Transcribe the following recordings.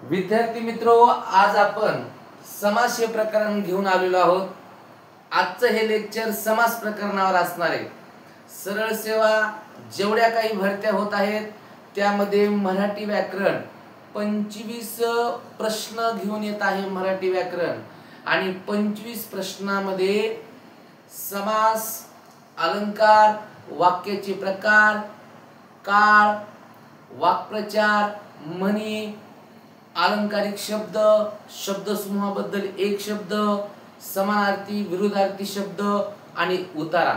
विद्यार्थी मित्रो, आज आपण समास हे प्रकरण घेऊन आलेलो आहोत। आजचं हे लेक्चर समास प्रकरणावर असणार आहे। सरळ सेवा जेवढ्या काही भरत्या होत आहेत त्यामध्ये मराठी व्याकरण 25 प्रश्न घेऊन येत आहे मराठी व्याकरण, आणि 25 प्रश्नामध्ये समास, अलंकार, वाक्याचे प्रकार, काळ, वाक्प्रचार, म्हणी, अलंकारिक शब्द, शब्दसमूहाबद्दल एक शब्द, समानार्थी विरुद्धार्थी शब्द आणि उतारा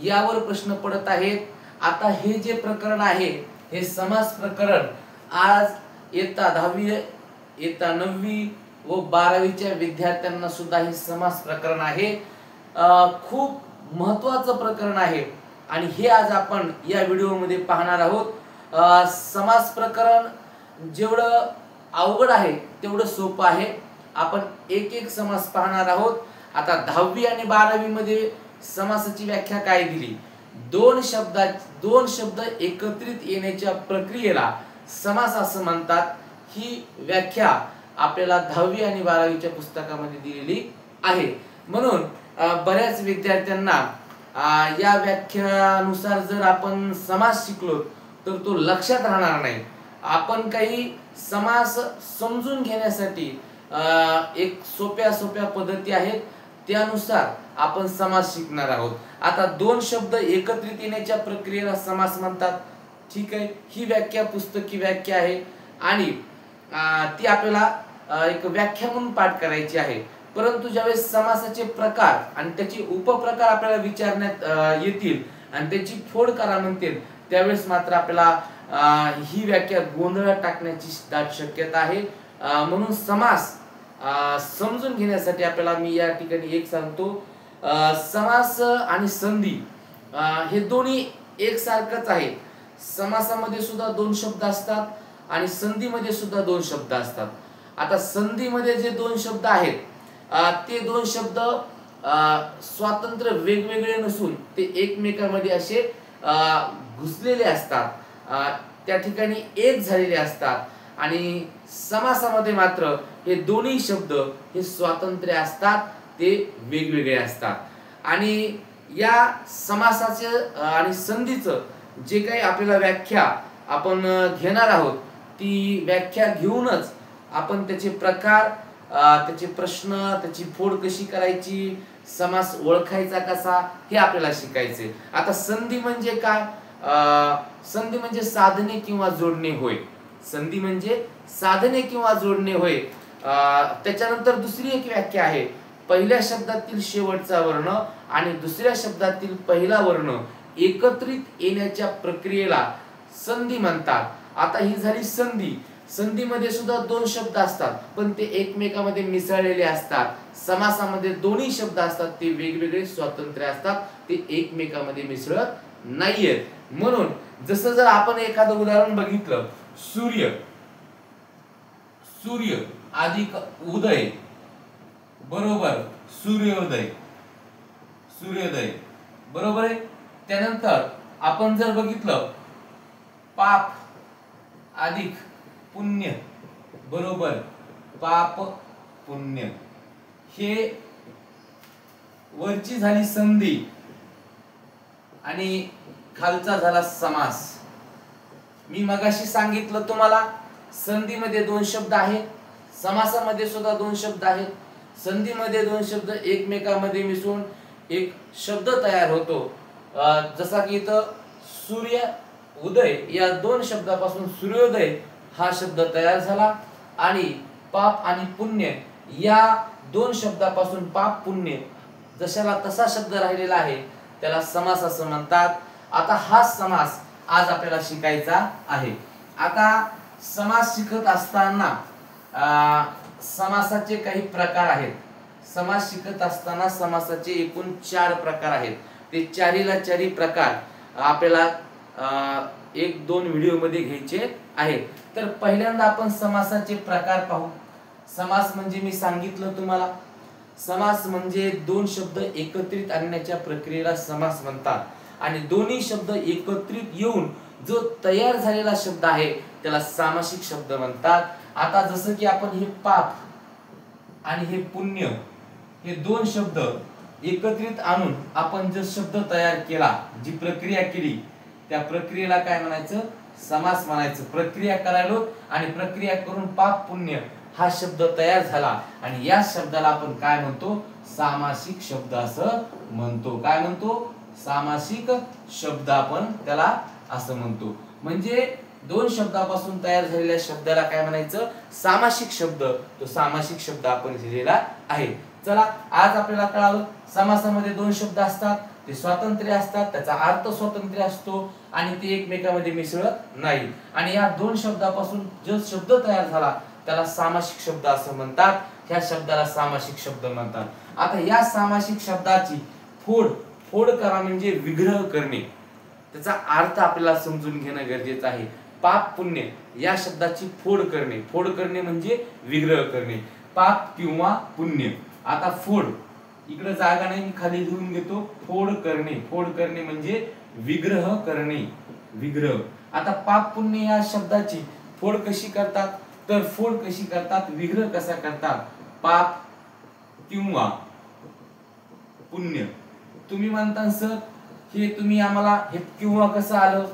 यावर प्रश्न पडत आहेत। आता हे जे प्रकरण आहे हे समास प्रकरण आज इयत्ता 10वी, इयत्ता 9वी व 12वीच्या विद्यार्थ्यांना सुद्धा हे समास प्रकरण आहे। खूप महत्त्वाचं प्रकरण आहे आणि हे आज आपण या व्हिडिओमध्ये पाहणार आहोत। समास प्रकरण जेवढं अवघड आहे तेवढं सोपं आहे। आपण एक एक समास पाहणार आहोत। आता 10वी आणि 12वी मध्ये समासाची व्याख्या काय दिली, दोन शब्द एकत्रित येण्याच्या प्रक्रियेला समास असं म्हणतात। ही व्याख्या आपल्याला 10वी आणि 12वीच्या पुस्तकामध्ये दिलेली आहे। म्हणून बऱ्याच विद्यार्थ्यांना या व्याख्यानुसार जर आपण समास शिकलो तर तो लक्षात राहणार नाही। आपण काही समास समजून घेण्यासाठी एक सोप्या पद्धती आहेत, त्यानुसार आपण समास शिकणार आहोत। आता दोन शब्द एकत्रित येण्याच्या प्रक्रियेला समास म्हणतात, ठीक आहे। ही व्याख्या पुस्तकी व्याख्या आहे आणि ती आपल्याला एक व्याख्या म्हणून पाठ करायची आहे। परंतु ज्यावेळेस समासाचे प्रकार आणि त्याचे उपप्रकार आपल्याला विचारण्यात येतील आणि त्याची फोड करा म्हणतील त्यावेळेस मात्र आपल्याला ही व्याख्या गोंधळात टाकण्याची दाट शक्यता आहे। म्हणून समास समजून घेण्यासाठी आपल्याला मी या ठिकाणी एक सांगतो, समास आणि संधी हे दोन्ही एकसारखंच आहे। समासामध्ये सुद्धा दोन शब्द असतात आणि संधीमध्ये सुद्धा दोन शब्द असतात। आता संधीमध्ये जे दोन शब्द आहेत ते दोन शब्द स्वतंत्र वेगवेगळे नसून ते एकमेकांमध्ये असे घुसलेले असतात, त्या ठिकाणी एक झालेले असतात। आणि समासामध्ये मात्र हे दोन्ही शब्द हे स्वातंत्र्य असतात, ते वेगवेगळे असतात। आणि या समासाचे आणि संधीचं जे काही आपल्याला व्याख्या आपण घेणार आहोत ती व्याख्या घेऊनच आपण त्याचे प्रकार, त्याचे प्रश्न, त्याची फोड कशी करायची, समास ओळखायचा कसा हे आपल्याला शिकायचे। आता संधी म्हणजे काय? संधी म्हणजे साधने किंवा जोडणे होय। संधी म्हणजे साधने किंवा जोडणे होय। त्याच्यानंतर दुसरी एक व्याख्या आहे, पहिल्या शब्दातील शेवटचा वर्ण आणि दुसऱ्या शब्दातील पहिला वर्ण एकत्रित येण्याच्या प्रक्रियेला संधी म्हणतात। आता ही झाली संधी। संधीमध्ये सुद्धा दोन शब्द असतात पण ते एकमेकांमध्ये मिसळलेले असतात। समासामध्ये दोन्ही शब्द असतात ते वेगवेगळे स्वतंत्र असतात, ते एकमेकांमध्ये मिसळत नाहीयेत। म्हणून जसं जर आपण एखादं उदाहरण बघितलं, सूर्य अधिक उदय बरोबर सूर्योदय बरोबर आहे। त्यानंतर आपण जर बघितलं, पाप अधिक पुण्य बरोबर पाप पुण्य, हे वरची झाली संधी आणि खालचा झाला समास। मी मगाशी सांगितलं तुम्हाला, संधीमध्ये दोन शब्द आहेत, समासामध्ये सुद्धा दोन शब्द आहेत। संधीमध्ये दोन शब्द एकमेकांमध्ये मिसळून एक शब्द तयार होतो, जसा की इथं सूर्य उदय या दोन शब्दापासून सूर्योदय हा शब्द तयार झाला, आणि पाप आणि पुण्य या दोन शब्दापासून पाप पुण्य जशाला तसा शब्द राहिलेला आहे त्याला समास असं म्हणतात। आता हा समास आज आपल्याला शिकायचा आहे। आता समास शिकत असताना समासाचे काही प्रकार आहेत। समास शिकत असताना समासाचे एकूण 4 प्रकार आहेत। ते चारी प्रकार आपल्याला 1-2 व्हिडिओ मध्ये घ्यायचे आहेत। तर पहिल्यांदा आपण समासाचे प्रकार पाहू। समास म्हणजे मी सांगितलं तुम्हाला, समास म्हणजे दोन शब्द एकत्रित आणण्याच्या प्रक्रियेला समास म्हणतात, आणि दोन्ही शब्द एकत्रित येऊन जो तयार झालेला शब्द आहे त्याला सामासिक शब्द म्हणतात. आता जसं की आपण हे पाप आणि हे पुण्य हे दोन शब्द एकत्रित आणून आपण जो शब्द तयार केला, जी प्रक्रिया केली, त्या प्रक्रियेला काय म्हणायचं? समास म्हणायचं. प्रक्रिया करायलो आणि प्रक्रिया करून पाप पुण्य हा शब्द तयार झाला आणि या शब्दाला आपण काय म्हणतो? सामासिक शब्द असं म्हणतो. काय म्हणतो? सामासिक शब्द आपण त्याला असं म्हणतो. म्हणजे दोन शब्दापासून तयार झालेल्या शब्दाला काय म्हणायचं? सामासिक शब्द. तो सामासिक शब्द आपण लिहिलेला आहे. चला, आज आपल्याला कळालं समासामध्ये दोन शब्द असतात, ते स्वतंत्र असतात, त्याचा अर्थ स्वतंत्र असतो आणि ते एकमेकांमध्ये मिसळत नाही. आणि या दोन शब्दापासून जो शब्द तयार झाला त्याला सामासिक शब्द असं म्हणतात. ह्या शब्दाला सामासिक शब्द म्हणतात. आता या सामासिक शब्दाची फोड करा म्हणजे विग्रह करणे. त्याचा अर्थ आपल्याला समजून घेणं गरजेचं आहे. पाप पुण्य या शब्दाची फोड करणे म्हणजे विग्रह करणे. पाप किंवा पुण्य. आता फोड इकडे जागा नाही, मी खाली लिहून घेतो. फोड करणे म्हणजे विग्रह करणे. विग्रह. आता पाप पुण्य या शब्दाची फोड कशी करतात? तर फोड कशी करतात, विग्रह कसा करतात? पाप किंवा पुण्य. तुम्ही म्हणता सर हे तुम्ही आम्हाला हे किंवा कसं आलं?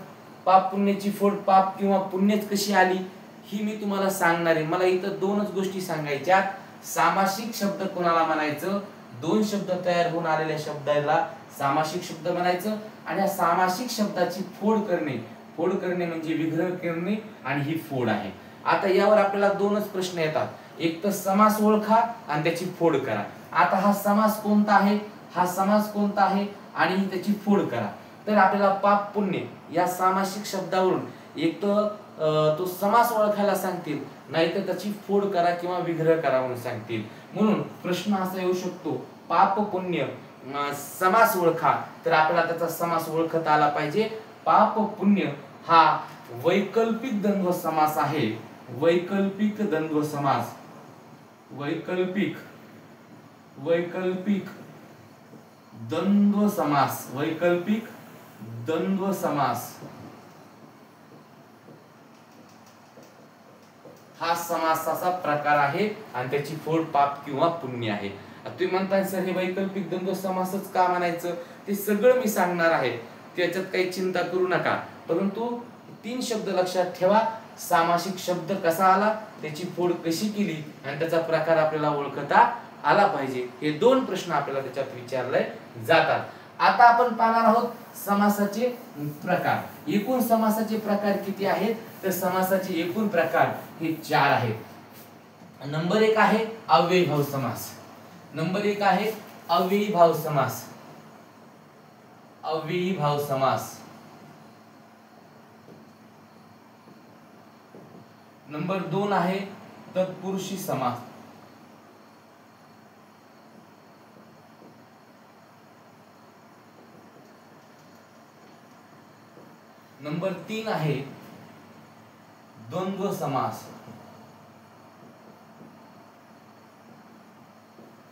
पाप पुण्याची फोड पाप किंवा पुण्यच कशी आली ही मी तुम्हाला सांगणार आहे. मला इथं दोनच गोष्टी सांगायच्या. सामासिक शब्द कोणाला म्हणायचं? दोन शब्द तयार होऊन आलेल्या शब्दाला सामासिक शब्द म्हणायचं. आणि या सामासिक शब्दाची फोड करणे म्हणजे विग्रह करणे आणि ही फोड आहे. आता यावर आपल्याला दोनच प्रश्न येतात. एक तर समास ओळखा आणि त्याची फोड करा. आता हा समास कोणता आहे, हा समास कोणता आहे आणि त्याची फोड करा. तर आपल्याला पाप पुण्य या सामासिक शब्दावरून एक तर तो समास ओळखायला सांगतील, नाहीतर त्याची फोड करा किंवा विग्रह करा म्हणून सांगतील. म्हणून प्रश्न असा येऊ शकतो, पाप पुण्य समास ओळखा. तर आपल्याला त्याचा समास ओळखता आला पाहिजे. पाप पुण्य हा वैकल्पिक द्वंद्व समास आहे. वैकल्पिक द्वंद्व समास. वैकल्पिक द्वंद्व समास. वैकल्पिक द्वंद्व समास हा समासाचा प्रकार आहे आणि त्याची फोड पाप किंवा पुण्य आहे. तुम्ही म्हणता सर हे वैकल्पिक द्वंद्व समासच का म्हणायचं? ते सगळं मी सांगणार आहे, त्याच्यात काही चिंता करू नका. परंतु तीन शब्द लक्षात ठेवा. सामासिक शब्द कसा आला, त्याची फोड कशी केली आणि त्याचा प्रकार आपल्याला ओळखता आला पाहिजे. हे दोन प्रश्न आपल्याला त्याच्यात विचारले जातात. आता आपण पाहणार आहोत समासाचे प्रकार. एकूण समासाचे प्रकार किती आहेत? तर समासाचे एकूण प्रकार हे 4 आहेत. नंबर 1 आहे अव्ययीभाव समास. नंबर 1 आहे अव्ययीभाव समास. अव्ययीभाव समास. नंबर 2 आहे तत्पुरुषी समास. नंबर 3 आहे द्वंद्व समास.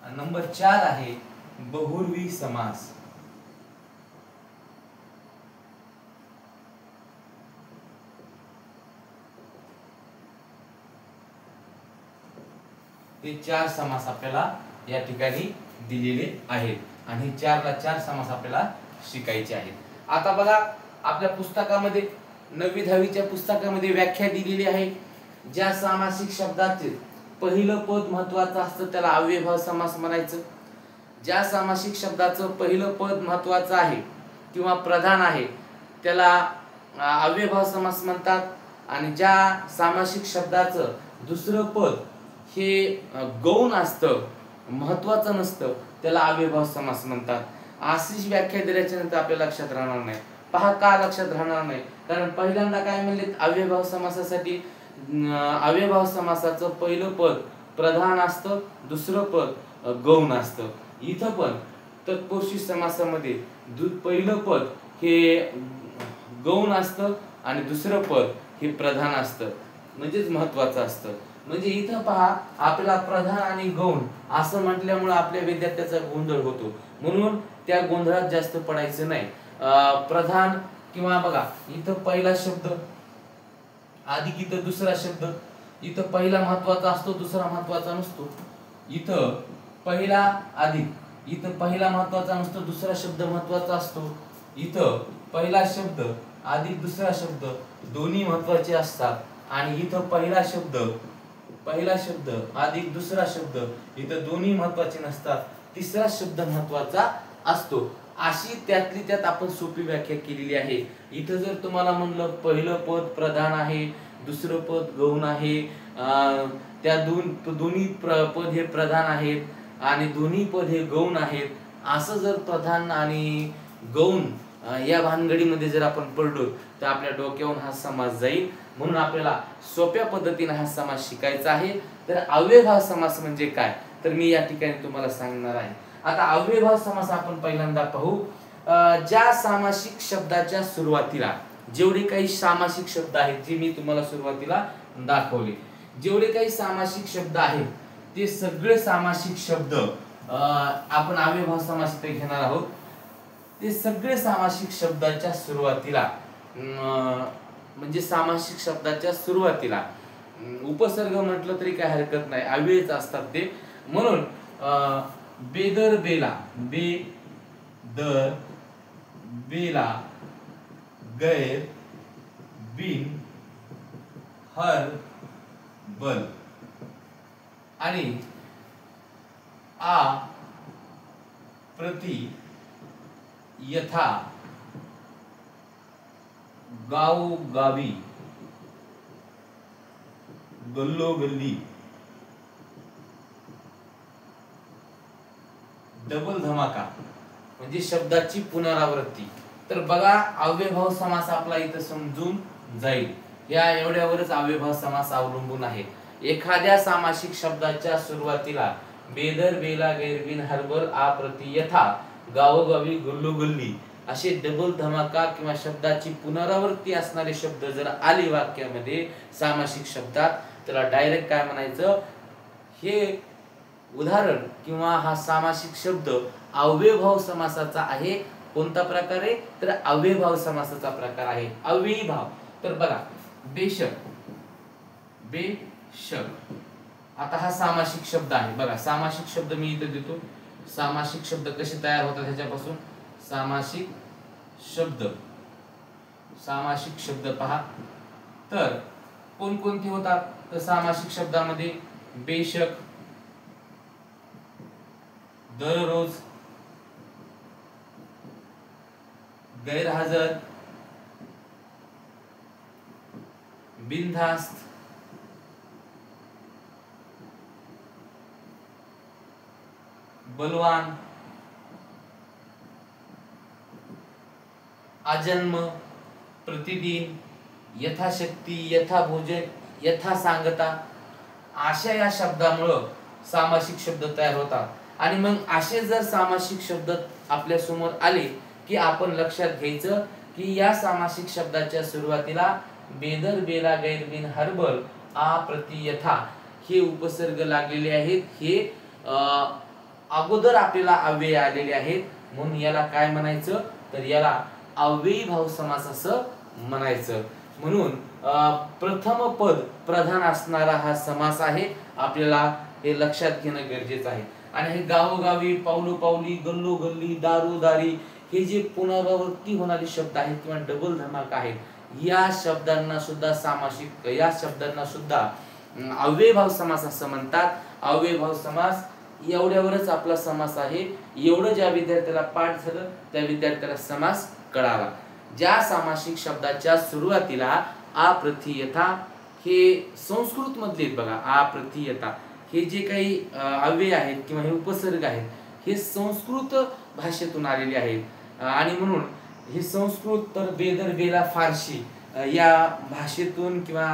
आणि नंबर 4 आहे बहुव्रीही समास. हे 4 समास आपल्याला या ठिकाणी दिलेले आहेत आणि 4 ला 4 समास आपल्याला शिकायचे आहेत. आता बघा आपल्या पुस्तकामध्ये 9वी 10वीच्या पुस्तकामध्ये व्याख्या दिलेली आहे. ज्या सामासिक शब्दाचे पहिलं पद महत्त्वाचं असतं त्याला अव्ययीभाव समास म्हणायचं. ज्या सामासिक शब्दाचं पहिलं पद महत्त्वाचं आहे किंवा प्रधान आहे त्याला अव्ययीभाव समास म्हणतात. आणि ज्या सामासिक शब्दाचं दुसरं पद हे गौण असतं, महत्त्वाचं नसतं, त्याला अव्ययीभाव समास म्हणतात. अशीच व्याख्या दिल्याच्या नंतर आपल्या लक्षात राहणार नाही. पहा का लक्षात राहणार नाही? कारण पहिल्यांदा काय म्हणले, अव्ययीभाव समासासाठी अव्ययीभाव समासाचं पहिलं पद प्रधान असतं, दुसरं पद गौण असतं. इथं पण तत्पुरुषी समासामध्ये पहिलं पद हे गौण असतं आणि दुसरं पद हे प्रधान असतं, म्हणजेच महत्त्वाचं असतं. म्हणजे इथं पहा आपल्याला प्रधान आणि गौण असं म्हटल्यामुळे आपल्या विद्यार्थ्याचा गोंधळ होतो. म्हणून त्या गोंधळात जास्त पडायचं नाही. प्रधान किंवा बघा इथं पहिला शब्द अधिक इथं दुसरा शब्द, इथं पहिला महत्वाचा असतो दुसरा महत्वाचा नसतो, इथं पहिला अधिक, इथं पहिला महत्वाचा नसतो दुसरा शब्द महत्वाचा असतो, इथं पहिला शब्द अधिक दुसरा शब्द दोन्ही महत्वाचे असतात, आणि इथं पहिला शब्द अधिक दुसरा शब्द इथं दोन्ही महत्वाचे नसतात, तिसरा शब्द महत्वाचा असतो. अशी त्यातली त्यात आपण सोपी व्याख्या केलेली आहे. इथं जर तुम्हाला म्हणलं पहिलं पद प्रधान आहे, दुसरं पद गौण आहे, त्या दोन्ही पद हे प्रधान आहेत आणि दोन्ही पद हे गौण आहेत, असं जर प्रधान आणि गौण या भानगडीमध्ये जर आपण पडलो तर आपल्या डोक्यावरून हा समास जाईल. म्हणून आपल्याला सोप्या पद्धतीने हा समास शिकायचा आहे. तर अव्ययभाव समास म्हणजे काय तर मी या ठिकाणी तुम्हाला सांगणार आहे. आता अव्ययभाव समास आपण पहिल्यांदा पाहू. ज्या सामासिक शब्दाच्या सुरुवातीला जेवढे काही सामासिक शब्द आहेत जे मी तुम्हाला सुरुवातीला दाखवले, जेवढे काही सामासिक शब्द आहेत ते सगळे सामासिक शब्द आपण अव्ययभाव समास इथे घेणार आहोत. ते सगळे सामासिक शब्दाच्या सुरुवातीला म्हणजे सामासिक शब्दाच्या सुरुवातीला उपसर्ग म्हटलं तरी काय हरकत नाही, अव्ययच असतात ते. म्हणून बेदर बेला, बेदर बेला, गैर बिन हर बल आणि आ प्रति यथा गाव गावी गल्लोगल्ली डबल धमाका म्हणजे शब्दाची पुनरावृत्ती. तर बघा अव्ययभाव समास आपला इथं समजून जाईल. या एवढ्यावरच अव्ययभाव समास अवलंबून आहे. एखाद्या सामासिक शब्दाच्या सुरुवातीला बेदर बेला गैरबिन हरबल आ प्रति यथा गावोगावी गल्लोगल्ली असे डबल धमाका किंवा शब्दाची पुनरावृत्ती असणारे शब्द जर आले वाक्यामध्ये सामासिक शब्दात, त्याला डायरेक्ट काय म्हणायचं, हे उदाहरण किंवा हा सामासिक शब्द अव्ययभाव समासाचा आहे. कोणता प्रकार आहे तर अव्ययभाव समासाचा प्रकार आहे. अव्ययीभाव तर बघा बेशक, बेशक आता हा सामासिक शब्द आहे. बघा सामासिक शब्द मी इथे देतो. सामासिक शब्द कसे तयार होतात ह्याच्यापासून, सामासिक शब्द पहा. तर कोणकोणते होतात तर सामासिक शब्दामध्ये बेशक, दररोज, गैरहजर, बिनधास्त, बलवान, आजन्म, प्रतिदिन, यथाशक्ती, यथाभोजन, यथा सांगता अशा या शब्दामुळं सामासिक शब्द तयार होतात. आणि मग असे जर सामासिक शब्द आपल्या समोर आले की आपण लक्षात घ्यायचं की या सामासिक शब्दाच्या सुरुवातीला बेदर बेला गैरबिन हरबल आ प्रति यथा हे उपसर्ग लागलेले आहेत. हे अगोदर आपल्याला अव्यय आलेले आहेत. म्हणून याला काय म्हणायचं तर याला अव्ययीभाव समास असं म्हणायचं. म्हणून प्रथम पद प्रधान असणारा हा समास आहे. आपल्याला हे लक्षात घेणं गरजेचं आहे. आणि हे गावोगावी, पावलोपावली, गल्लोगल्ली, दारोदारी हे जे पुनरावृत्ती होणारे शब्द आहेत किंवा डबल धमाका आहेत, या शब्दांना सुद्धा अव्ययभाव समास असं म्हणतात. अव्ययभाव समास एवढ्यावरच आपला समास आहे. एवढं ज्या विद्यार्थ्याला पाठ झालं त्या विद्यार्थ्याला समास कळाला. ज्या सामासिक शब्दाच्या सुरुवातीला आ प्रति यथा हे संस्कृत मधले बघा, आ प्रति यथा हे जे काही अव्यय आहेत किंवा हे उपसर्ग आहेत हे संस्कृत भाषेतून आलेले आहेत. आणि म्हणून हे संस्कृत तर बेदर बेला फारसी या भाषेतून किंवा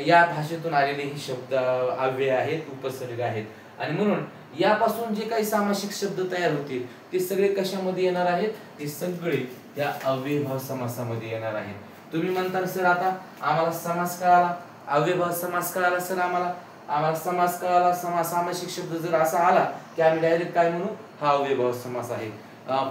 या भाषेतून आलेले हे शब्द अव्यय आहेत, उपसर्ग आहेत. आणि म्हणून यापासून जे काही सामासिक शब्द तयार होतील ते सगळे कशामध्ये येणार आहेत, ते सगळे त्या अव्ययभाव समासामध्ये येणार आहेत. तुम्ही म्हणता सर आता आम्हाला समास कळाला, अव्ययभाव समास कळाला सर, आम्हाला समास कळाला, सामासिक शब्द जर असा आला की आम्ही डायरेक्ट काय म्हणू, हा अव्ययभाव समास आहे.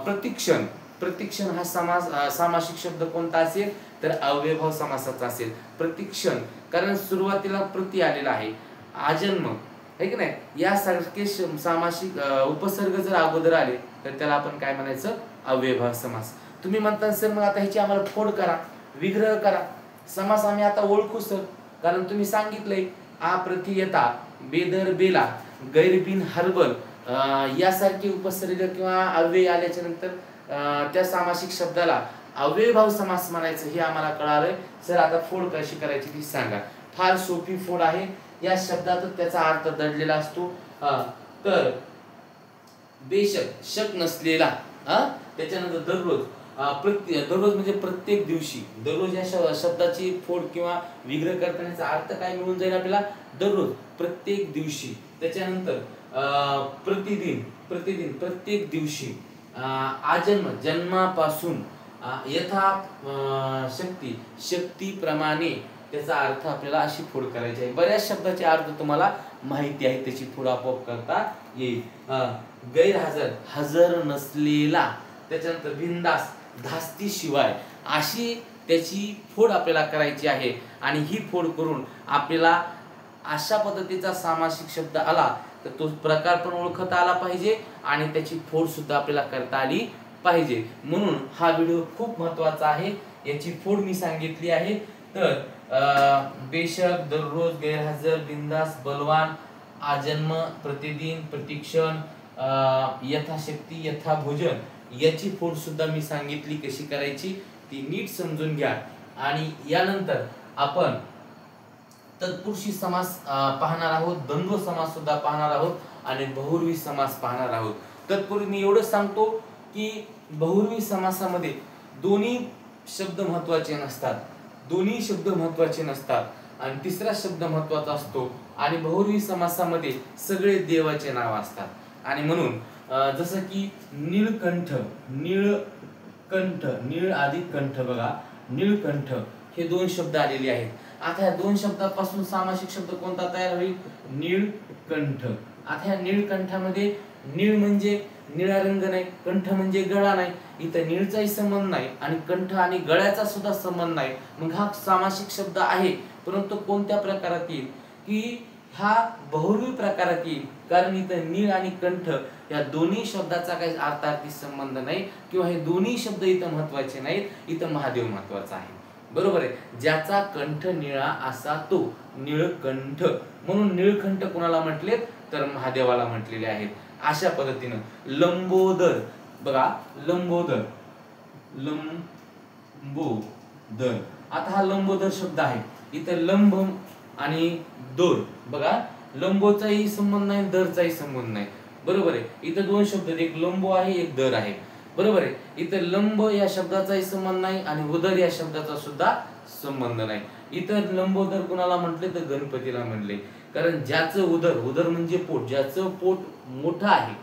प्रतिक्षण प्रतिक्षण हा सामासिक शब्द कोणता असेल तर अव्ययभाव समासाचा असेल. प्रतिक्षण कारण सुरुवातीला प्रति आलेला आहे. आजन्म आहे की नाही यासारखे सामासिक उपसर्ग जर अगोदर आले तर त्याला आपण काय म्हणायचं अव्ययभाव समास. तुम्ही म्हणता सर मग आता ह्याची आम्हाला फोड करा विग्रह करा. समास आम्ही आता ओळखू सर कारण तुम्ही सांगितलंय आ प्रति येता बेदर बेला गैरबिन हर्बल यासारखे उपसर्ग किंवा अव्यय आल्याच्या नंतर त्या सामासिक शब्दाला अव्ययभाव समास म्हणायचं हे आम्हाला कळालंय. सर आता फोड कशी करायची ती सांगा. फार सोपी फोड आहे. या शब्दातच त्याचा अर्थ दडलेला असतो. तर बेशक शक नसलेला त्याच्यानंतर दररोज दररोज म्हणजे प्रत्येक दिवशी. दररोज या शब्दाची फोड किंवा विग्रह करण्याचा अर्थ काय मिळून जाईल आपल्याला दररोज प्रत्येक दिवशी. त्याच्यानंतर प्रतिदिन प्रतिदिन प्रत्येक दिवशी. आजन्म जन्मापासून यथा शक्ती शक्तीप्रमाणे त्याचा अर्थ आपल्याला अशी फोड करायची आहे. बऱ्याच शब्दाचे अर्थ तुम्हाला माहिती आहे त्याची फोड आपोआप करता येईल. गैरहजर हजर नसलेला. त्याच्यानंतर बिनधास्त धास्ती शिवाय अशी त्याची फोड आपल्याला करायची आहे. आणि ही फोड करून आपल्याला अशा पद्धतीचा सामासिक शब्द आला तर तो प्रकार पण ओळखता आला पाहिजे आणि त्याची फोड सुद्धा आपल्याला करता आली पाहिजे. म्हणून हा व्हिडिओ खूप महत्त्वाचा आहे. याची फोड मी सांगितली आहे. तर बेशक दररोज गैरहजर बिनधास्त बलवान आजन्म प्रतिदिन प्रतिक्षण यथाशक्ती यथाभोजन याची फोड सुद्धा मी सांगितली कशी करायची ती नीट समजून घ्या. आणि यानंतर आपण तत्पुरुषी समास पाहणार आहोत. द्वंद्व समास सुद्धा पाहणार आहोत आणि बहुर्वी समास पाहणार आहोत. तत्पूर्वी मी एवढंच सांगतो की बहुर्वी समासामध्ये दोन्ही शब्द महत्त्वाचे नसतात. दोन्ही शब्द महत्त्वाचे नसतात आणि तिसरा शब्द महत्त्वाचा असतो. आणि बहुर्वी समासामध्ये सगळे देवाचे नाव असतात. आणि म्हणून जसं की नीळकंठ नीळकंठ नीळ अधिक कंठ बघा नीळकंठ हे दोन शब्द आलेले आहेत. आता या दोन शब्दापासून सामासिक शब्द कोणता तयार होईल नीळकंठ. आता या नीळकंठामध्ये नीळ म्हणजे निळा रंग नाही कंठ म्हणजे गळा नाही. इथं नीळचाही संबंध नाही आणि कंठ आणि गळ्याचा सुद्धा संबंध नाही. मग हा सामासिक शब्द आहे परंतु कोणत्या प्रकारात येईल की हा बहुर्वी प्रकारात येईल. कारण इथं नीळ आणि कंठ या दोन्ही शब्दाचा काही अर्थार्थी संबंध नाही किंवा हे दोन्ही शब्द इथं महत्वाचे नाहीत. इथं महादेव महत्वाचा आहे. बरोबर आहे. ज्याचा कंठ निळा असा तो नीळकंठ. म्हणून नीळकंठ कोणाला म्हटले तर महादेवाला म्हटलेले आहेत. अशा पद्धतीनं लंबोदर बघा लंबोदर लंबोदर. आता हा लंबोदर शब्द आहे. इथं लंब आणि दोर बघा लंबोचाही संबंध नाही दरचाही संबंध नाही. बरोबर आहे. इथं दोन शब्द एक लंबो आहे एक दर आहे. बरोबर आहे. इथं लंब या शब्दाचाही संबंध नाही आणि उदर या शब्दाचा सुद्धा संबंध नाही. इथं लंबोदर कुणाला म्हटले तर गणपतीला म्हणले. कारण ज्याचं उदर उदर म्हणजे पोट ज्याचं पोट मोठं आहे.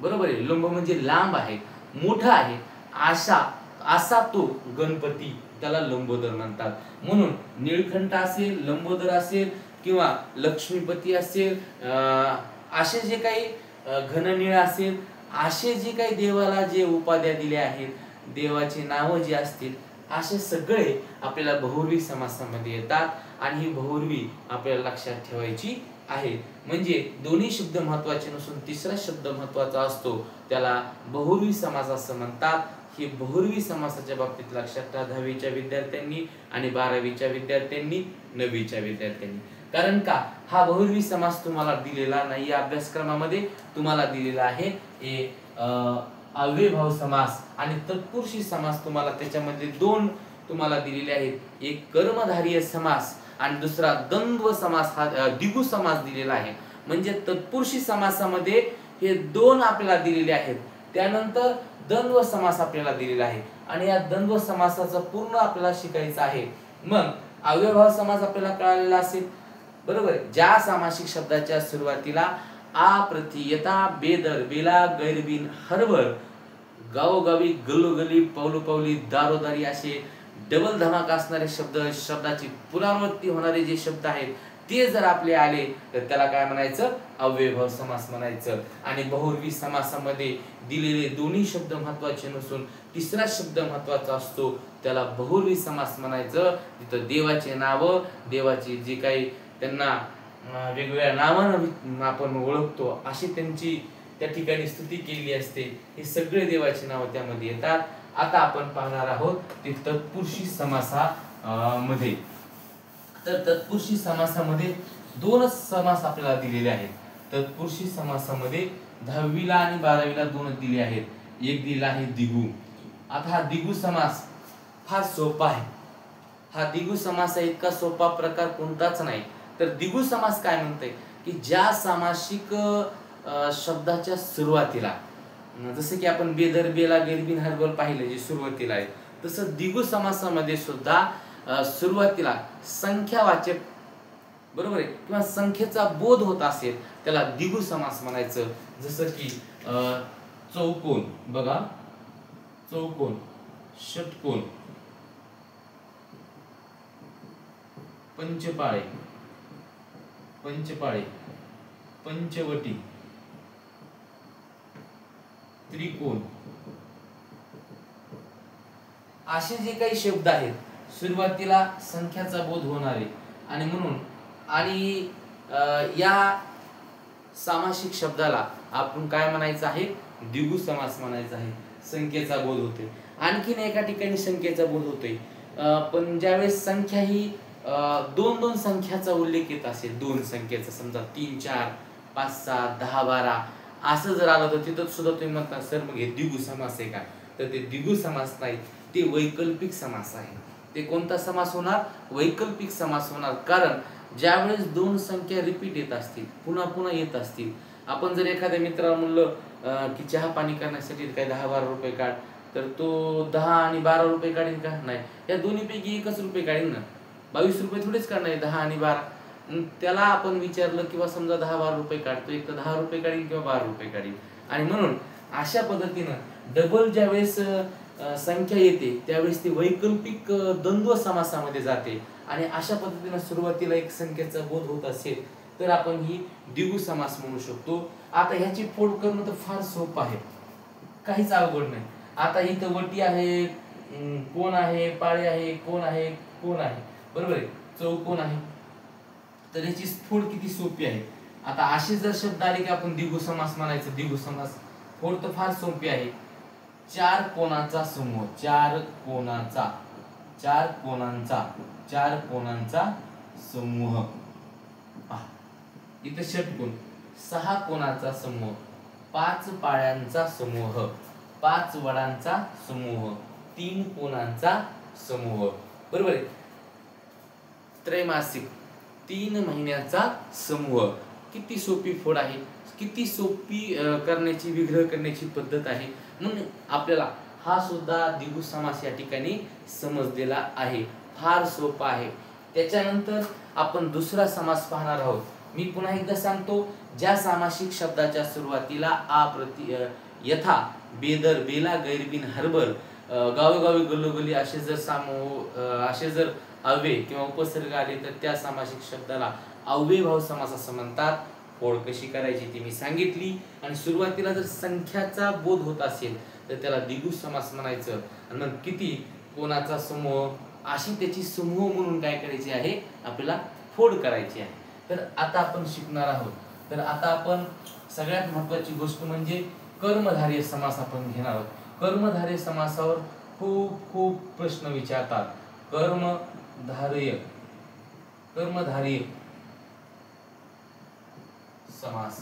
बरोबर आहे. लंब म्हणजे लांब आहे मोठा आहे असा तो गणपती त्याला लंबोदर म्हणतात. म्हणून नीळकंठ असेल लंबोदर असेल किंवा लक्ष्मीपती असेल असे जे काही घननीळ असेल असे जे काही देवाला जे उपाध्या दिल्या आहेत देवाची नावं जी असतील असे सगळे आपल्याला बहुर्वी समासामध्ये येतात. आणि ही बहुर्वी आपल्याला लक्षात ठेवायची आहे. म्हणजे दोन्ही शब्द महत्वाचे नसून तिसरा शब्द महत्वाचा असतो त्याला बहुर्वी समास असं म्हणतात. हे बहुर्वी समासाच्या बाबतीत लक्षात ठेवा 10वीच्या विद्यार्थ्यांनी आणि 12वीच्या विद्यार्थ्यांनी 9वीच्या विद्यार्थ्यांनी. कारण का हा बहुर्वी समास तुम्हाला दिलेला नाही या अभ्यासक्रमामध्ये. तुम्हाला दिलेला आहे अव्ययभाव समास आणि तत्पुरुषी समास. तुम्हाला त्याच्यामध्ये दोन तुम्हाला दिलेले आहेत. एक कर्मधारय समास आणि दुसरा द्वंद्व समास हा द्विगु समास दिलेला आहे. म्हणजे तत्पुरुषी समासामध्ये हे दोन आपल्याला दिलेले आहेत. त्यानंतर द्वंद्व समास आपल्याला दिलेला आहे आणि या द्वंद्व समासाचं पूर्ण आपल्याला शिकायचं आहे. मग अव्ययभाव समास आपल्याला कळालेला असेल. बरोबर आहे. ज्या सामासिक शब्दाच्या सुरुवातीला आ प्रति येता बेदर बेला गैरबिन हरभर गावोगावी गल्लोगल्ली पावलोपावली दारोदारी असे डबल धमाका असणारे शब्द शब्दाची पुनरावृत्ती होणारे जे शब्द आहेत ते जर आपले आले तर त्याला काय म्हणायचं, अव्ययभाव समास म्हणायचं. आणि बहुव्रीही समासामध्ये दिलेले दोन्ही शब्द महत्वाचे नसून तिसरा शब्द महत्वाचा असतो, त्याला बहुव्रीही समास म्हणायचं. तिथं देवाचे नाव, देवाची जे काही त्यांना वेगवेगळ्या नावानं आपण ओळखतो अशी त्यांची त्या ठिकाणी स्तुती केलेली असते. हे सगळे देवाचे नाव त्यामध्ये येतात. आता आपण पाहणार आहोत ते तत्पुरुषी समासामध्ये. तर तत्पुरुषी समासामध्ये दोनच समास आपल्याला दिलेले आहेत. तत्पुरुषी समासामध्ये 10वी ला आणि 12वी ला दोनच दिले आहेत. एक दिला आहे द्विगु. आता हा द्विगु समास फार सोपा आहे. हा द्विगु समास इतका सोपा प्रकार कोणताच नाही. तर द्विगु समास काय म्हणते की ज्या सामासिक शब्दाच्या सुरुवातीला, जसं की आपण बेदर बेला गैरबीन हरबल पाहिले जे सुरुवातीला आहे, तसं द्विगु समासामध्ये सुद्धा सुरुवातीला संख्यावाचक, बरोबर आहे, किंवा संख्येचा बोध होत असेल त्याला द्विगु समास म्हणायचं. जसं की चौकोन, बघा चौकोन, षटकोन, पंचपाळे, पंचपाळे, पंचवटी, त्रिकोण, असे जे काही शब्द आहेत सुरुवातीला संख्याचा बोध होणारे आणि म्हणून आणि या सामासिक शब्दाला आपण काय म्हणायचं आहे, द्विगु समास म्हणायचा आहे. संख्येचा बोध होते. आणखीन एका ठिकाणी संख्येचा बोध होतोय, पण ज्यावेळेस संख्या ही दोन दोन संख्याचा उल्लेख येत असेल, दोन संख्येचा, समजा 3 4 5 6 10 12 असं जर आलं तर तिथं सुद्धा तुम्ही म्हणता सर मग हे द्विगु समास आहे का, तर ते द्विगु समास नाही, ते वैकल्पिक समास आहे. ते कोणता समास होणार, वैकल्पिक समास होणार. कारण ज्यावेळेस दोन संख्या रिपीट येत असतील, पुन्हा पुन्हा येत असतील, आपण जर एखाद्या मित्राला म्हणलं की चहा पाणी करण्यासाठी काय 10-12 रुपये काढ, तर तो 10 आणि 12 रुपये काढीन का, नाही, या दोन्हीपैकी एकच रुपये काढीन ना, 22 रुपये थोडेच काढणार, 10 आणि 12. त्याला आपण विचारलं किंवा समजा 10-12 रुपये काढतो, एक तर 10 रुपये काढीन किंवा 12 रुपये काढीन. आणि म्हणून अशा पद्धतीनं डबल ज्यावेळेस संख्या येते त्यावेळेस ती वैकल्पिक द्वंद्व समासामध्ये जाते. आणि अशा पद्धतीनं सुरुवातीला एक संख्येचा बोध होत असेल तर आपण ही द्विगु समास म्हणू शकतो. आता ह्याची फोड करणं तर फार सोपं आहे, काहीच अवघड नाही. आता इथं वटी आहे, कोण आहे, पाळे आहे, कोण आहे, कोण आहे, बरोबर आहे, चौकोन आहे, तर याची फोड किती सोपी आहे. आता असे जर शब्द आले की आपण द्विगु समास म्हणायचं. द्विगु समास फोड तर फार सोपी आहे. 4 कोणाचा समूह, 4 कोणाचा, 4 कोणांचा, 4 कोणांचा समूह. इथं षटकोन, 6 कोणाचा समूह, 5 पाळ्यांचा समूह, 5 वडांचा समूह, 3 कोणांचा समूह, बरोबर आहे. त्रैमासिक, 3 महिन्याचा समूह. किती सोपी फोड आहे, किती सोपी करण्याची, विग्रह करण्याची पद्धत आहे. म्हणून आपल्याला हा सुद्धा द्विगु समास या ठिकाणी समजलेला आहे, फार सोपा आहे. त्याच्यानंतर आपण दुसरा समास पाहणार आहोत. मी पुन्हा एकदा सांगतो, ज्या सामासिक शब्दाच्या सुरुवातीला यथा, बेदर, बेला, गैरबीन, हरबल, गावोगावी, गल्लोगल्ली असे जर अव्यय किंवा उपसर्ग आले तर त्या सामासिक शब्दाला अव्ययभाव समास असं म्हणतात. फोड कशी करायची ती मी सांगितली. आणि सुरुवातीला जर संख्याचा बोध होत असेल तर त्याला द्विगु समास म्हणायचं. आणि मग किती कोणाचा समूह, अशी त्याची समूह म्हणून काय करायची आहे, आपल्याला फोड करायची आहे. तर आता आपण शिकणार आहोत. तर आता आपण सगळ्यात महत्वाची गोष्ट म्हणजे कर्मधारय समास आपण घेणार आहोत. कर्मधारय समासावर खूप खूप प्रश्न विचारतात. कर्मधारय समास,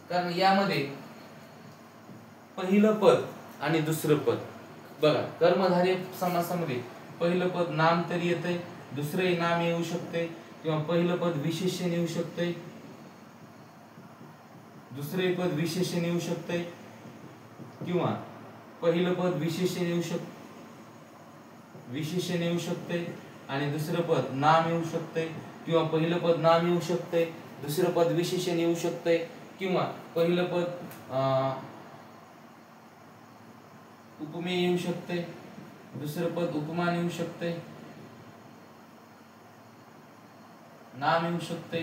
कारण यामध्ये पहिलं पद आणि दुसरं पद बघा. कर्मधारय समासामध्ये पहिलं पद नाम तरी येतंय, दुसरे नाम येऊ शकते, किंवा पहिलं पद विशेषण येऊ शकते, दुसरे पद विशेषण येऊ शकते, किंवा पहिलं पद विशेषण येऊ शकते आणि दुसरं पद नाम येऊ शकते, किंवा पहिलं पद नाम येऊ शकते, दुसरं पद विशेषण येऊ शकते, किंवा पहिलं पद उपमेय येऊ शकते, दुसरं पद उपमान येऊ शकते, नाम येऊ शकते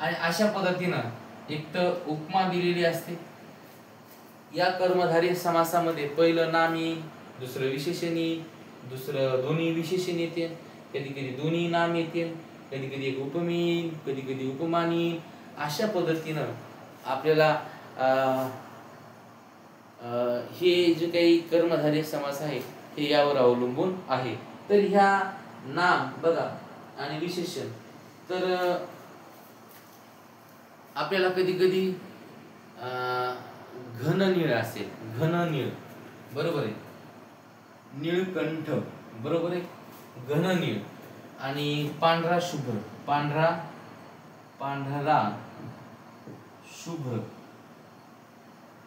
आणि अशा पद्धतीनं एक तर उपमा दिलेली असते. या कर्मधारय समासामध्ये पहिलं नाम येईल, दुसरं विशेषण येईल, दुसरं दोन्ही विशेषण येते, कधी कधी दोन्ही नाम येते, कधी कधी एक उपमेय येईल, कधी कधी उपमान येईल. अशा पद्धतीनं आपल्याला हे जे काही कर्मधारय समास आहे हे यावर अवलंबून आहे. तर ह्या नाम बघा आणि विशेषण तर आपल्याला कधी कधी घननीळ असेल, घननीळ बरोबर आहे, निळकंठ बरोबर आहे, घननीळ आणि पांढरा शुभ्र, पांढरा शुभ्र,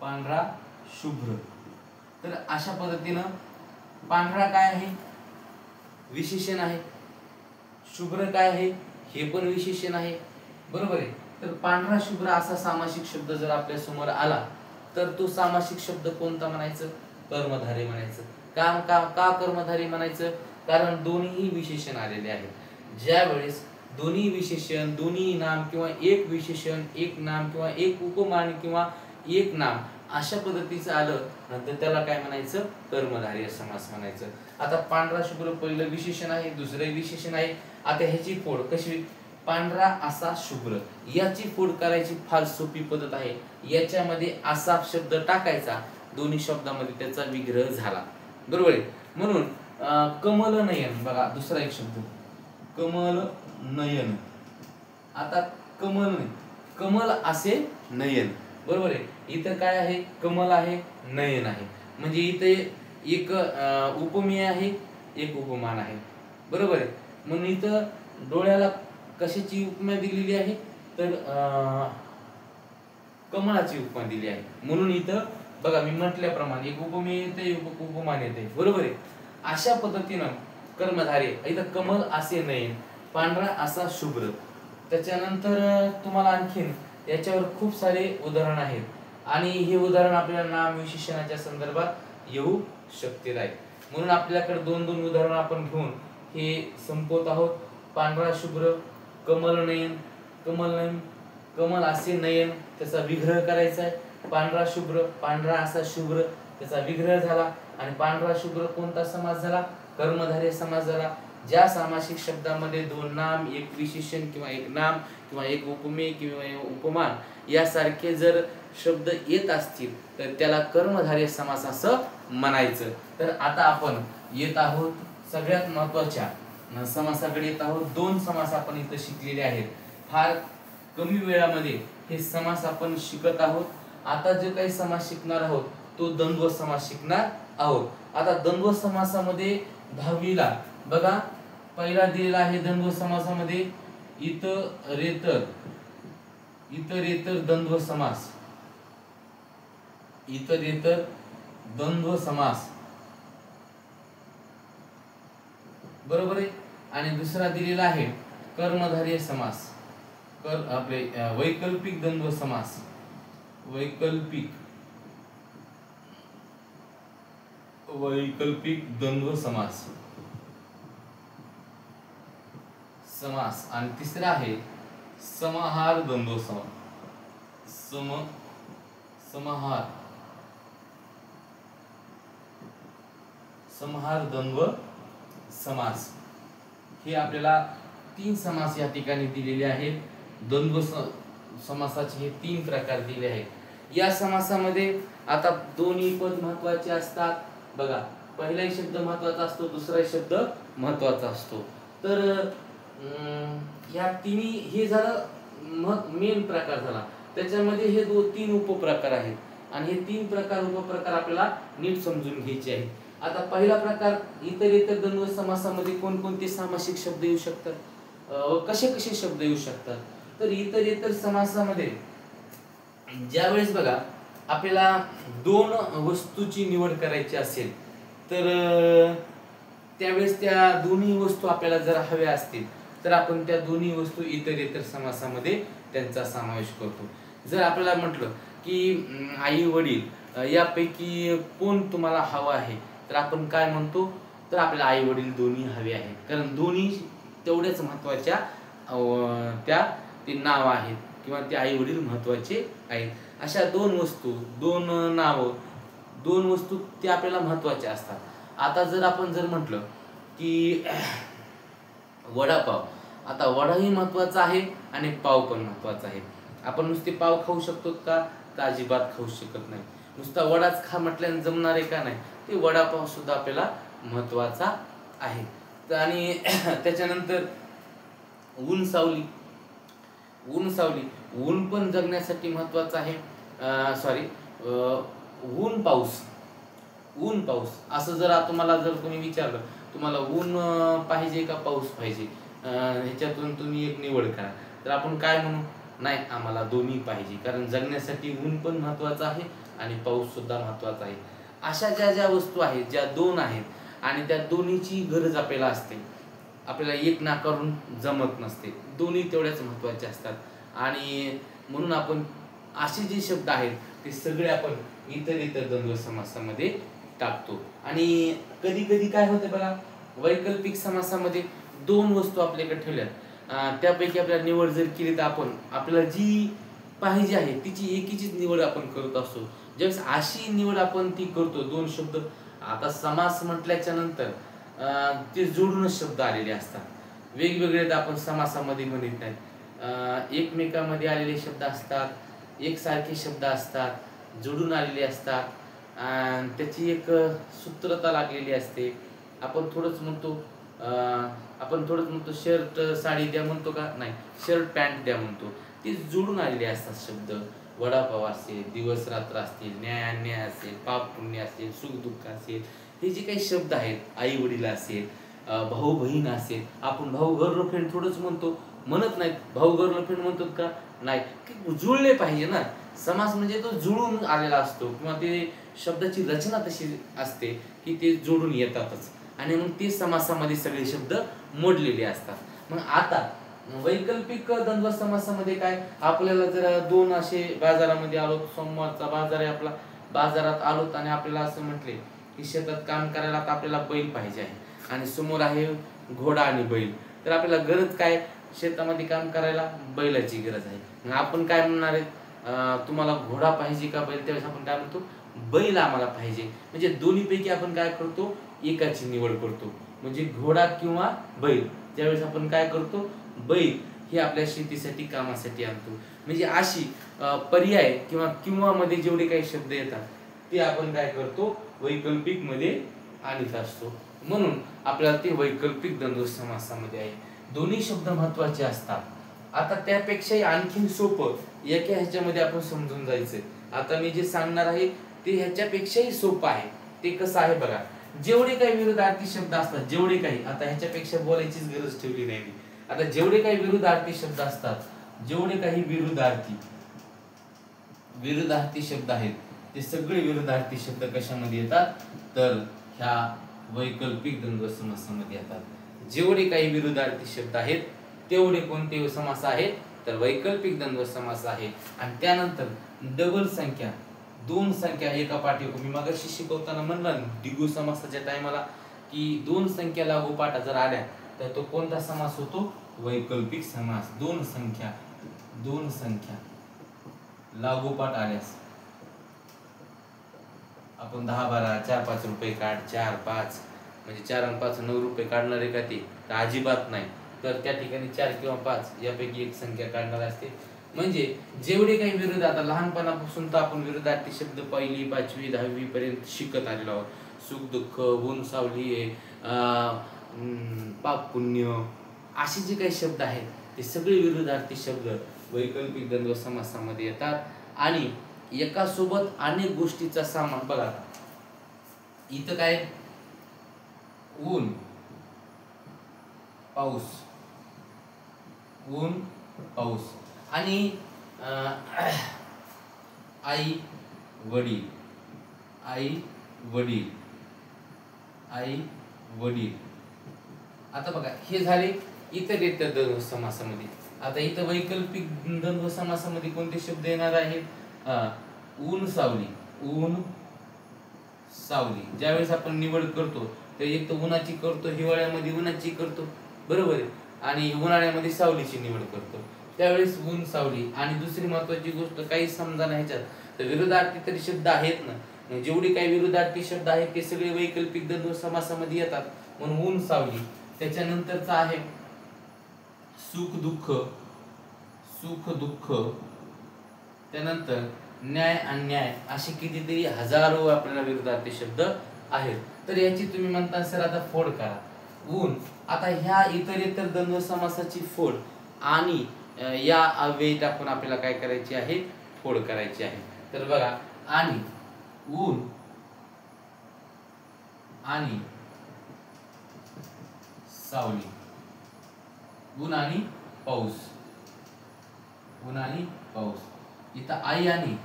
पांढरा शुभ्र. तर अशा पद्धतीनं पांढरा काय आहे, विशेषण आहे, शुभ्र काय आहे, हे पण विशेषण आहे बरोबर आहे. तर पांढरा शुभ्र असा सामासिक शब्द जर आपल्या समोर आला तर तो सामासिक शब्द कोणता म्हणायचं, कर्मधारय म्हणायचं. का कर्मधारय म्हणायचं, कारण दोन्ही विशेषण आलेले आहेत. ज्या वेळेस दोन्ही विशेषण, दोन्ही नाम किंवा एक विशेषण, एक नाम किंवा एक उपमान किंवा एक नाम अशा पद्धतीचं आलं नंतर त्याला काय म्हणायचं, कर्मधारय समास म्हणायचं. आता पांढरा शुभ्र पहिलं विशेषण आहे, दुसरं विशेषण आहे. आता ह्याची फोड कशी, पांढरा असा शुभ्र, याची फोड करायची फार सोपी पद्धत आहे. याच्यामध्ये असा शब्द टाकायचा, दोन्ही शब्दामध्ये त्याचा विग्रह झाला बरोबर आहे. म्हणून कमल नयन बघा दुसरा एक शब्द, कमल नयन. आता कमल नाही, कमल असे नयन बरोबर आहे. इथं काय आहे, कमल आहे, नयन आहे, म्हणजे इथे एक उपमेय आहे, एक उपमान आहे बरोबर आहे. म्हणून इथं डोळ्याला कशाची उपमा दिलेली आहे, तर कमळाची उपमा दिली आहे. म्हणून इथं बघा मी म्हटल्याप्रमाणे एक उपमेय येते, एक उपमान येते बरोबर आहे. अशा पद्धतीनं कर्मधारय इथं कमल असे नयन, पांढरा असा शुभ्र. त्याच्यानंतर तुम्हाला आणखीन याच्यावर खूप सारे उदाहरण आहेत आणि हे उदाहरण आपल्याला नाम विशेषणाच्या संदर्भात येऊ शकते आहे. म्हणून आपल्याकडे दोन दोन उदाहरण आपण घेऊन हे संपवत आहोत. पांढरा शुभ्र, कमल नयन, कमल असे नयन त्याचा विग्रह करायचा आहे. पांढरा शुभ्र, पांढरा असा शुभ्र त्याचा विग्रह झाला आणि पांढरा शुभ्र कोणता समास झाला, कर्मधारय समास झाला. ज्या सामासिक शब्दामध्ये दोन नाम, एक विशेषण किंवा एक नाम किंवा एक उपमेय किंवा उपमान यासारखे जर शब्द येत असतील तर त्याला कर्मधारय समास असं म्हणायचं. तर आता आपण येत आहोत सगळ्यात महत्त्वाच्या समासाकडे येत आहोत. दोन समास आपण इथं शिकलेले आहेत. फार कमी वेळामध्ये हे समास आपण शिकत आहोत. आता जे काही समास शिकणार आहोत तो द्वंद्व समास शिकणार आहोत. आता द्वंद्व समासामध्ये 10वीला बघा पहिला दिलेला आहे द्वंद्व समासामध्ये इतरेतर द्वंद्व समास, इतरेतर द्वंद्व समास बरोबर आहे. आणि दुसरा दिलेला आहे कर्मधारय समास, आपले वैकल्पिक द्वंद्व समास, वैकल्पिक द्वंद्व समास आणि तिसरा आहे समाहार द्वंद्व समास, समाहार द्वंद्व समास. हे आपल्याला तीन समास या ठिकाणी दिलेले आहेत. द्वंद्व समासाचे हे तीन प्रकार दिले आहेत. या समासामध्ये आता दोन्ही पद महत्त्वाचे असतात बघा. पहिला शब्द महत्त्वाचा असतो, दुसरा शब्द महत्त्वाचा असतो. तर या तिन्ही हे झालं मेन प्रकार झाला. त्याच्यामध्ये हे तीन उपप्रकार आहेत आणि हे तीन उपप्रकार आपल्याला नीट समजून घ्यायचे आहेत. आता पहिला प्रकार इतरेतर द्वंद्व समासामध्ये कोणकोणते सामासिक शब्द येऊ शकतात, कसे कसे शब्द येऊ शकतात. तर इतरेतर समासामध्ये ज्यावेळेस बघा आपल्याला दोन वस्तूची निवड करायची असेल तर त्यावेळेस त्या दोन्ही वस्तू आपल्याला जर हव्या असतील तर आपण त्या दोन्ही वस्तू इतरेतर समासामध्ये त्यांचा समावेश करतो. जर आपल्याला म्हटलं की आई वडील यापैकी कोण तुम्हाला हवं आहे तर आपण काय म्हणतो, तर आपल्याला आई वडील दोन्ही हवे आहेत, कारण दोन्ही तेवढ्याच महत्त्वाच्या त्या ते नाव आहेत किंवा ते आई वडील महत्वाचे आहेत. अशा दोन वस्तू, दोन नावं, दोन वस्तू ते आपल्याला महत्वाच्या असतात. आता जर आपण म्हटलं की वडापाव, आता वडाही महत्वाचा आहे आणि पाव पण महत्वाचा आहे. आपण नुसते पाव खाऊ शकतो का? तर अजिबात खाऊ शकत नाही. नुसता वडाच खा म्हटल्याने जमणार आहे का? नाही. ते वडापाव सुद्धा आपल्याला महत्वाचा आहे. आणि त्याच्यानंतर ऊन सावली, ऊन सावली, ऊन पण जगण्यासाठी महत्वाचं आहे. ऊन पाऊस, ऊन पाऊस असं जर तुम्हाला कोणी विचारलं तुम्हाला ऊन पाहिजे का पाऊस पाहिजे, ह्याच्यातून तुम्ही एक निवड करा, तर आपण काय म्हणू? नाही, आम्हाला दोन्ही पाहिजे, कारण जगण्यासाठी ऊन पण महत्वाचं आहे आणि पाऊस सुद्धा महत्वाचा आहे. अशा ज्या ज्या वस्तू आहेत, ज्या दोन आहेत आणि त्या दोन्हीची गरज आपल्याला असते, आपल्याला एक नाकारून जमत नसते, दोन्ही तेवढ्याच महत्वाचे असतात. आणि म्हणून आपण असे जे शब्द आहेत ते सगळे आपण इतर द्वंद्व समासामध्ये टाकतो. आणि कधी कधी काय होते बघा, वैकल्पिक समासामध्ये दोन वस्तू आपल्याकडे ठेवल्यात, त्यापैकी आपल्याला निवड जर केली तर आपण आपल्याला जी पाहिजे आहे तिची एकीचीच निवड आपण करत असतो. ज्यावेळेस अशी निवड आपण ती करतो, दोन शब्द, आता समास म्हटल्याच्या नंतर ते जोडूनच शब्द आलेले असतात. वेगवेगळे आपण समासामध्ये म्हणत नाहीत, एकमेकांमध्ये आलेले शब्द असतात, एकसारखे शब्द असतात, जोडून आलेले असतात, त्याची एक सूत्रता लागलेली असते. आपण थोडंच म्हणतो शर्ट साडी द्या म्हणतो का? नाही, शर्ट पॅन्ट द्या म्हणतो. ते जोडून आलेले असतात शब्द. वडापाव असेल, दिवस रात्र असतील, न्याय अन्याय असेल, पाप पुण्य असेल, सुख दुःख असेल, हे जे काही शब्द आहेत, आई वडील असेल, भाऊ बहीण असेल, आपण भाऊ गर्लफ्रेंड थोडंच म्हणत नाहीत, भाऊ गर्लफ्रेंड म्हणतात का? नाही, की जुळले पाहिजे ना. समास म्हणजे तो जुळून आलेला असतो किंवा ते शब्दाची रचना तशी असते की ते जोडून येतातच, आणि मग ते समासामध्ये सगळे शब्द मोडलेले असतात. मग आता वैकल्पिक द्वंद्व समासामध्ये काय, आपल्याला जर दोन असे बाजारामध्ये आलो, सोमवारचा बाजार आहे आपला, बाजारात आलोत आणि आपल्याला असं म्हटले की शेतात काम करायला आता आपल्याला बैल पाहिजे आहे आणि समोर आहे घोडा आणि बैल, तर आपल्याला गरज काय? शेतामध्ये काम करायला बैलाची गरज आहे. मग आपण काय म्हणणार आहे, तुम्हाला घोडा पाहिजे का बैल? त्यावेळेस आपण काय म्हणतो? बैल आम्हाला पाहिजे. म्हणजे दोन्हीपैकी आपण काय करतो? एकाची निवड करतो. म्हणजे घोडा किंवा बैल, त्यावेळेस आपण काय करतो? बैल हे आपल्या शेतीसाठी कामासाठी आणतो. म्हणजे अशी पर्याय किंवा मध्ये जेवढे काही शब्द येतात ते आपण काय करतो? वैकल्पिक मध्ये आणत असतो. म्हणून आपल्याला ते वैकल्पिक द्वंद्व समासामध्ये आहे. दोन्ही शब्द महत्वाचे असतात. आता त्यापेक्षाही आणखीन सोपं एका ह्याच्यामध्ये आपण समजून जायचंय. आता मी जे सांगणार आहे ते ह्याच्यापेक्षाही सोपं आहे. ते कसं आहे बघा, जेवढे काही विरुद्धार्थी शब्द असतात, जेवढे काही, आता ह्याच्यापेक्षा बोलायचीच गरज ठेवली नाही मी. आता जेवढे काही विरुद्धार्थी शब्द असतात, जेवढे काही विरुद्धार्थी शब्द आहेत, ते सगळे विरुद्धार्थी शब्द कशामध्ये येतात? तर ह्या वैकल्पिक द्वंद्व समासामध्ये येतात. जेवढे काही विरुद्धार्थी शब्द आहेत तेवढे कोणते समास आहेत? तर वैकल्पिक द्वंद्व समास आहे. आणि त्यानंतर डबल संख्या, दोन संख्या एका पाठीवर, मी मगाशी शिकवताना म्हणलं द्विगु समासाच्या टायमाला की दोन संख्या लागोपाठ जर आल्या तर तो कोणता समास होतो? वैकल्पिक समास. दोन संख्या लागोपाठ आल्यास आपण 10-12, 4-5 रुपये काढ, 4-5 म्हणजे 4 आणि 5 9 रुपये काढणार आहे का? ते तर अजिबात नाही. तर त्या ठिकाणी 4 किंवा 5 यापैकी एक संख्या काढणार असते. म्हणजे जेवढे काही विरुद्ध, आता लहानपणापासून तर आपण विरुद्धार्थी शब्द 1ली 5वी 10वी पर्यंत शिकत आलेलो आहोत. सुख दुःख, ऊन सावली, पाप पुण्य, असे जे काही शब्द आहेत ते सगळे विरुद्धार्थी शब्द वैकल्पिक द्वंद्व समासामध्ये येतात. आणि एका सोबत अनेक गोष्टीचा सामान, बघा इथं काय, ऊन पाऊस, ऊन पाऊस, आणि आई वडील, आई वडील, आई वडील. आता बघा हे झाले इतर द्वंद्व समासामध्ये. आता इथं वैकल्पिक द्वंद्व समासामध्ये कोणते शब्द येणार आहेत? ऊन सावली, ऊन सावली. ज्यावेळेस आपण निवड करतो तर एक तर उन्हाची करतो, हिवाळ्यामध्ये उन्हाची करतो, बरोबर आहे. आणि उन्हाळ्यामध्ये सावलीची निवड करतो, त्यावेळेस ऊन सावली. आणि दुसरी महत्वाची गोष्ट, काही समजा नाही ह्याच्यात तर विरोधार्थी तरी शब्द आहेत ना, जेवढे काही विरोधार्थी शब्द आहेत ते सगळे वैकल्पिक द्वंद्व समासामध्ये येतात, म्हणून ऊन सावली. त्याच्यानंतरचा आहे सुख दुःख, सुख दुःख. त्यानंतर न्याय अन्याय, असे कितीतरी हजारो आपल्याला विरोधार्थी शब्द आहेत. तर याची तुम्ही म्हणता सर आता फोड करा. ऊन, आता ह्या इतर द्वंद्व समासाची फोड आणि या अव्ययी टाकून आपल्याला काय करायची आहे, फोड करायची आहे. तर बघा, आणि ऊन आणि सावली, ऊन आणि पाऊस, ऊन आणि पाऊस. इथं आई आणि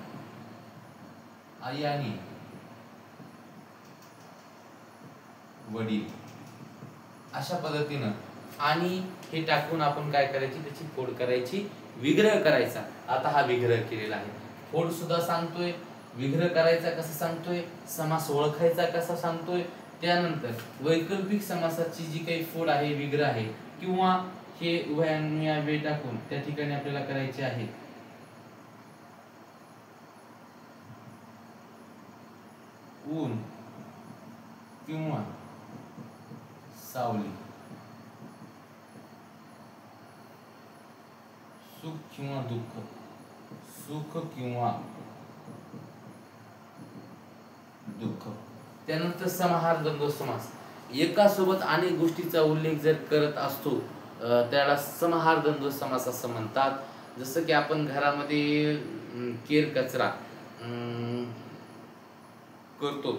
वडील, अशा पद्धतीनं आणि हे टाकून आपण काय करायची, त्याची फोड करायची, विग्रह करायचा. आता हा विग्रह केलेला आहे. फोड सुद्धा सांगतोय, विग्रह करायचा कसं सांगतोय, समास ओळखायचा कसा सांगतोय. त्यानंतर वैकल्पिक समासाची जी काही फोड आहे, विग्रह आहे, किंवा हे उभयान्वये टाकून त्या ठिकाणी आपल्याला करायचे आहे. ऊन किंवा सावली, सुख किंवा दुःख, सुख किंवा दुःख. त्यानंतर समाहार द्वंद्व समास, एका सोबत अनेक गोष्टीचा उल्लेख जर करत असतो त्याला समाहार द्वंद्व समास असं म्हणतात. जसं की आपण घरामध्ये केर कचरा करतो,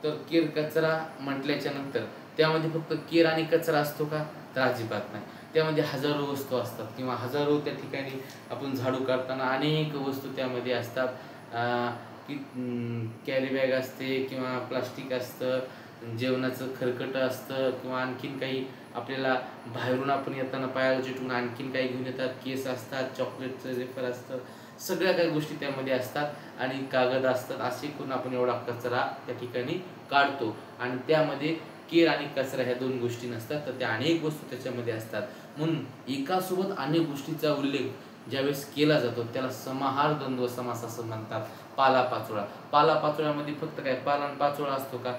तर केर कचरा म्हटल्याच्या नंतर त्यामध्ये फक्त केर आणि कचरा असतो का, तर अजिबात नाही. त्यामध्ये हजारो वस्तू असतात, किंवा हजारो त्या ठिकाणी आपण झाडू काढताना अनेक वस्तू त्यामध्ये असतात. की कॅरी बॅग असते, किंवा प्लास्टिक असतं, जेवणाचं खरकटं असतं, किंवा आणखीन काही आपल्याला बाहेरून आपण येताना पायाला चिटून आणखीन काही घेऊन येतात, केस असतात, चॉकलेटचं रेफर असतं, सगळ्या काही गोष्टी त्यामध्ये असतात, आणि कागद असतात. असे करून आपण एवढा कचरा त्या ठिकाणी काढतो. आणि त्यामध्ये केर आणि कचरा ह्या दोन गोष्टी नसतात, तर त्या अनेक वस्तू त्याच्यामध्ये असतात. म्हणून एकासोबत अनेक गोष्टीचा उल्लेख ज्यावेळेस केला जातो त्याला समाहार द्वंद्व समास असं म्हणतात. पालापाचोळा, पालापाचोळ्यामध्ये फक्त काय पाला आणि पाचोळा असतो का,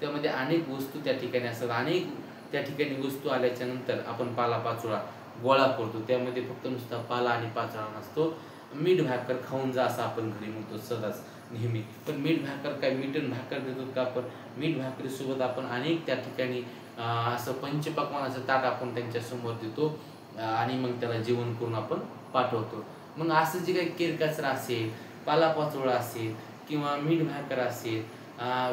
त्यामध्ये अनेक वस्तू त्या ठिकाणी असतात. अनेक त्या ठिकाणी वस्तू आल्याच्या नंतर आपण पालापाचोळा गोळा करतो, त्यामध्ये फक्त नुसता पाला आणि पाचोळा नसतो. मीठ भाकर खाऊन जा असं आपण घरी म्हणतो सहज नेहमी, पण मीठ भाकर काय मीठ भाकर देतो का आपण, मीठ भाकरीसोबत आपण अनेक त्या ठिकाणी असं पंचपक्वानाचं ताट आपण त्यांच्या समोर देतो, आणि मग त्याला जेवण करून आपण पाठवतो. मग असं जे काही केर कचरा असेल, पालापाचोळा असेल, किंवा मीठ भाकर असेल,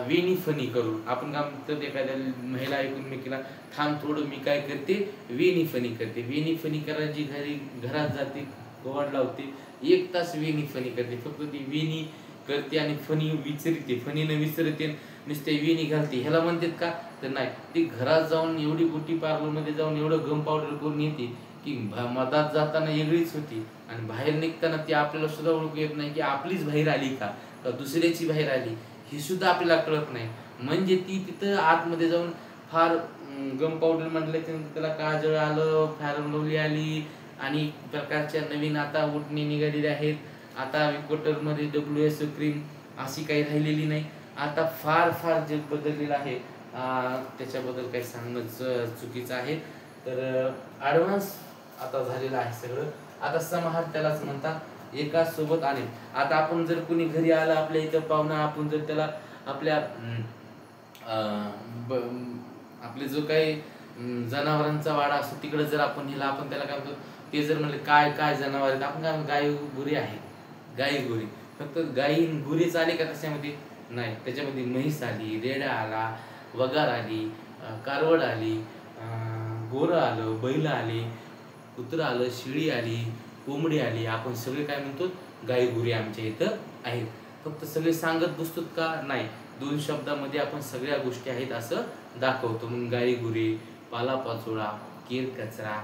वेणी फणी करून आपण काय म्हणतो, एखाद्या महिला ऐकून मी केला, थांब थोडं मी काय करते, वेणी फणी करते. वेणी फणी करायची, घरात जाते, गोवाड लावते, 1 तास वेणी फणी करते, फक्त ती वेणी करते आणि फणी विसरते, फणीनं विसरते, नुसते वेणी घालते. ह्याला म्हणतात का, तर नाही. ती घरात जाऊन एवढी ब्युटी पार्लरमध्ये जाऊन एवढं गम पावडर करून येते की मधात जाताना वेगळीच होती, आणि बाहेर निघताना ती आपल्याला सुद्धा ओळखू येत नाही की आपलीच बाहेर आली का दुसऱ्याची बाहेर आली, ही सुद्धा आपल्याला कळत नाही. म्हणजे ती तिथं आतमध्ये जाऊन फार गम पावडर म्हटलं त्याला काजळ आलं, फेअर लवली आली, आणि प्रकारच्या नवीन आता उठणी निघालेल्या आहेत. आता विकोटरमध्ये WS क्रीम अशी काही राहिलेली नाही. आता फार फार जे बदललेलं आहे त्याच्याबद्दल काही सांगणं चुकीचं आहे. तर ॲडव्हान्स आता झालेलं आहे सगळं. आता समाहार त्यालाच म्हणतात, एका सोबत अनेक. आता आपण जर कुणी घरी आलं आपल्या इथं पाहुणा, आपण जर त्याला आपल्या आपले जो काही जनावरांचा वाडा असतो तिकडे जर आपण नेला, आपण त्याला काय म्हणतो, ते जर म्हणले काय काय जनावर आहेत, आपण काय गाई गुरे आहे, गाई गुरे. फक्त गाई गुरेच आले का त्याच्यामध्ये, नाही, त्याच्यामध्ये म्हैस आली, रेडा आला, वगार आली, कारवड आली, गोरं आलं, बैल आली, कुत्रं आलं, शिळी आली, कोंबडी आली. आपण सगळे काय म्हणतो, गाई गुरे आमच्या इथं आहेत. फक्त सगळे सांगत बसतो का, नाही, 2 शब्दामध्ये आपण सगळ्या गोष्टी आहेत असं दाखवतो. मग गाई गुरे, पालापाचोळा, केर कचरा,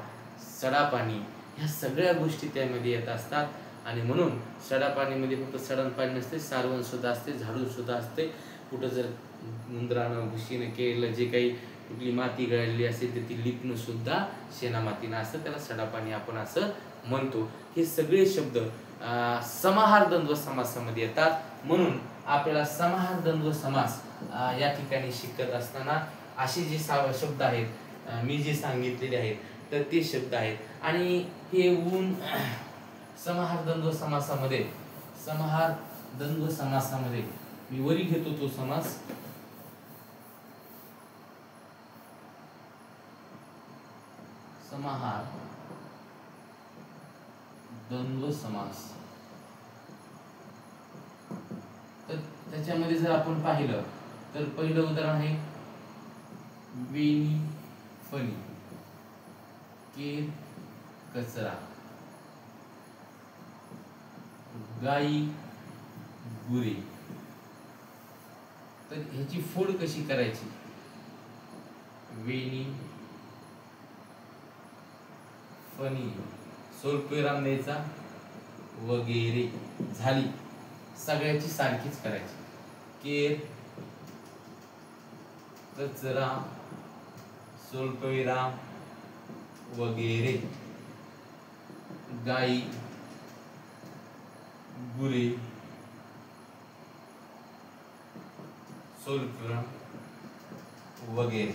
सडापाणी, ह्या सगळ्या गोष्टी त्यामध्ये येत असतात. आणि म्हणून सडापाणीमध्ये फक्त सडण पाणी नसते, सारवण सुद्धा असते, झाडून सुद्धा असते. कुठं जर उंदरानं घुशीनं केलं जे काही कुठली माती गळलेली असेल तर ती लिपणं सुद्धा शेणामातीनं असतं, त्याला सडापाणी आपण असं म्हणतो. हे सगळे शब्द समाहार द्वंद्व समासामध्ये येतात. म्हणून आपल्याला समाहार द्वंद्व समास या ठिकाणी शिकत असताना असे जे शब्द आहेत मी जे सांगितलेले आहेत तर ते शब्द आहेत. आणि हे ऊन समाहार द्वंद्व समासामध्ये मी वरी घेतो तो समास. समाहार द्वंद्व समास, तर त्याच्यामध्ये जर आपण पाहिलं तर पहिलं उदाहरण आहे वेणी फणी, केर कचरा, गाई गुरे. तर ह्याची फोड कशी करायची? वेणी फणी स्वल्पविराम द्यायचा वगैरे, झाली. सगळ्याची सारखीच करायची. केर कचरा स्वल्पविराम वगैरे, गाई गुरे स्वल्पविराम वगैरे.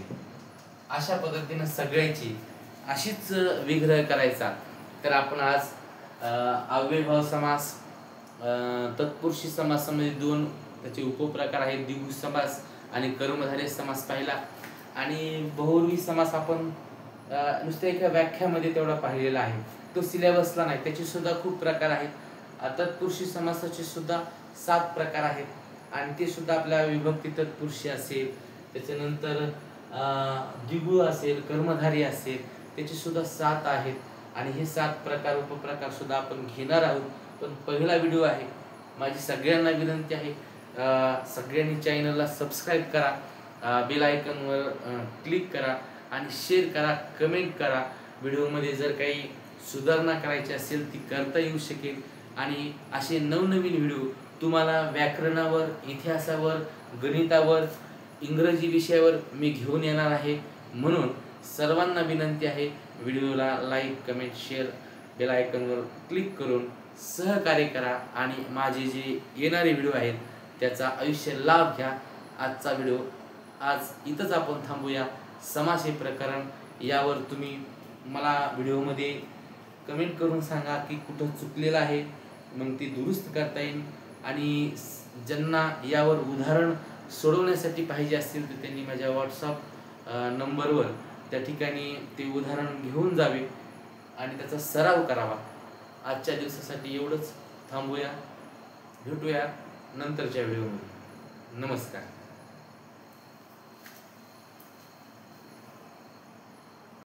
अशा पद्धतीने सगळ्याची अशीच विग्रह करायचा. तर आपण आज अव्ययभाव समास, तत्पुरुषी समासामध्ये दोन त्याचे उपप्रकार आहेत, द्विगु समास आणि कर्मधारय समास पाहिला. आणि बहुव्रीही समास आपण नुसत्या एका व्याख्यामध्ये तेवढा पाहिलेला आहे, तो सिलेबसला नाही. त्याचे सुद्धा खूप प्रकार आहेत. तत्पुरुषी समासाचे सुद्धा 7 प्रकार आहेत आणि ते सुद्धा आपल्या विभक्ती तत्पुरुषी असेल, त्याच्यानंतर द्विगु असेल, कर्मधारी असेल, त्याचे सुद्धा 7 आहेत. आणि हे 7 प्रकार उपप्रकार सुद्धा आपण घेणार आहोत. पण पहिला व्हिडिओ आहे, माझी सगळ्यांना विनंती आहे सगळ्यांनी चॅनलला सबस्क्राईब करा, बेल आयकॉनवर क्लिक करा आणि शेअर करा, कमेंट करा. व्हिडिओमध्ये जर काही सुधारणा करायची असेल ती करता येऊ शकेल. आणि असे नवनवीन व्हिडिओ तुम्हाला व्याकरणावर, इतिहासावर, गणितावर, इंग्रजी विषयावर मी घेऊन येणार आहे. म्हणून सर्वांना विनंती आहे व्हिडिओला लाईक, कमेंट, शेअर, बेल आयकॉनवर क्लिक करून सहकार्य करा आणि माझे जे येणारे व्हिडिओ आहेत त्याचा आयुष्य लाभ घ्या. आजचा व्हिडिओ आज इथंच आपण थांबूया. समास हे प्रकरण यावर तुम्ही मला व्हिडिओमध्ये कमेंट करून सांगा की कुठं चुकलेलं आहे, मग ती दुरुस्त करता येईल. आणि ज्यांना यावर उदाहरण सोडवण्यासाठी पाहिजे असतील तर त्यांनी माझ्या व्हॉट्सअप नंबरवर त्या ठिकाणी ते उदाहरण घेऊन जावे आणि त्याचा सराव करावा. आजच्या दिवसासाठी एवढंच. थांबूया, भेटूया नंतरच्या व्हिडिओमध्ये. नमस्कार.